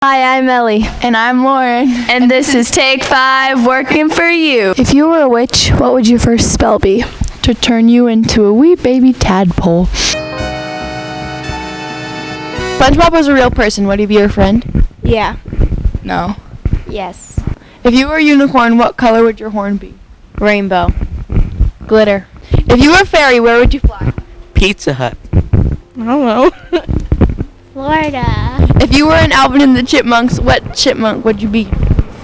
Hi, I'm Ellie. And I'm Lauren. And this is Take 5, Working for You. If you were a witch, what would your first spell be? To turn you into a wee baby tadpole. SpongeBob was a real person. Would he be your friend? Yeah. No. Yes. If you were a unicorn, what color would your horn be? Rainbow. Glitter. If you were a fairy, where would you fly? Pizza Hut. I don't know. Florida. If you were an Alvin and the Chipmunks, what chipmunk would you be?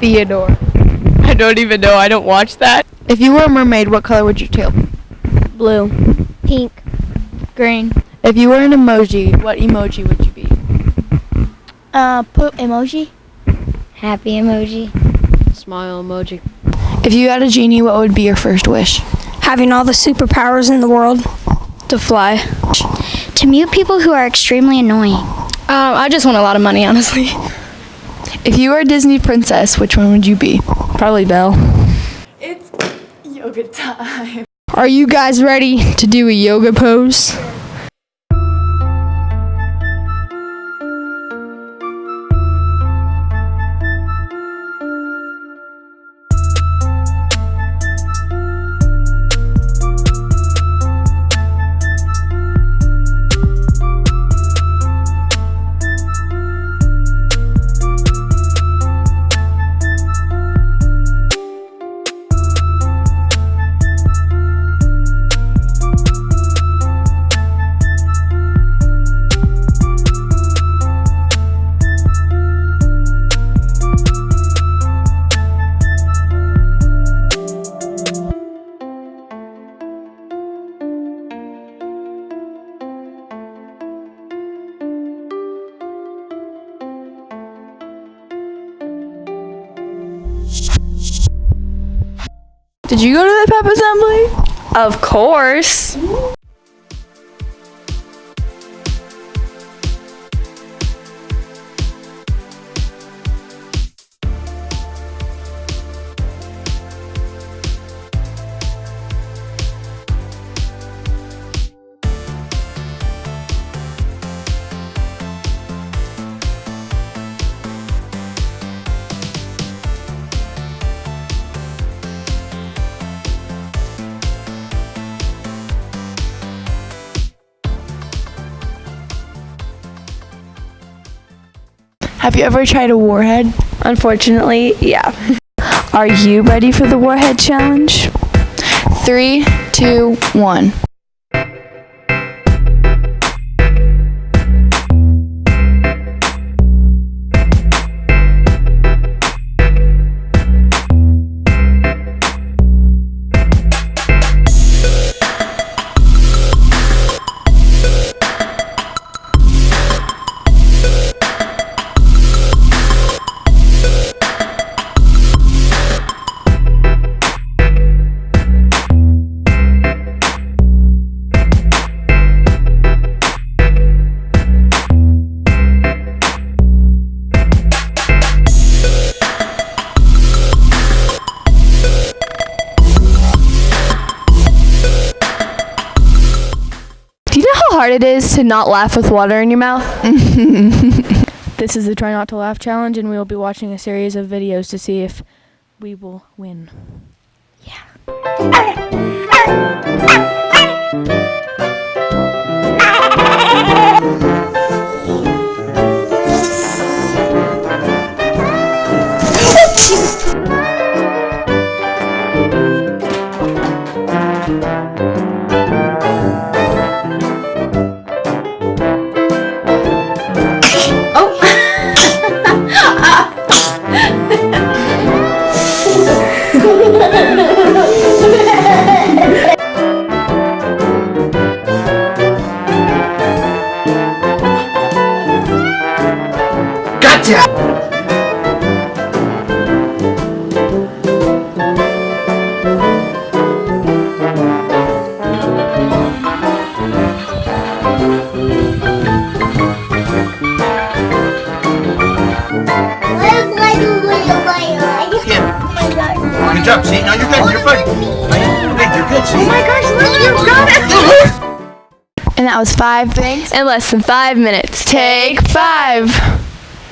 Theodore. I don't even know. I don't watch that. If you were a mermaid, what color would your tail be? Blue. Pink. Green. If you were an emoji, what emoji would you be? Poop emoji. Happy emoji. Smile emoji. If you had a genie, what would be your first wish? Having all the superpowers in the world. To fly. To mute people who are extremely annoying. I just want a lot of money, honestly. If you were a Disney princess, which one would you be? Probably Belle. It's yoga time. Are you guys ready to do a yoga pose? Did you go to the pep assembly? Of course. Have you ever tried a warhead? Unfortunately, yeah. Are you ready for the warhead challenge? 3, 2, 1. Do you know how hard it is to not laugh with water in your mouth? This is the Try Not to Laugh challenge, and we will be watching a series of videos to see if we will win. Good job, see? Now you're good, you're good. You're good, see? Oh my gosh, look, you got it! And that was 5 things In less than 5 minutes. Take 5.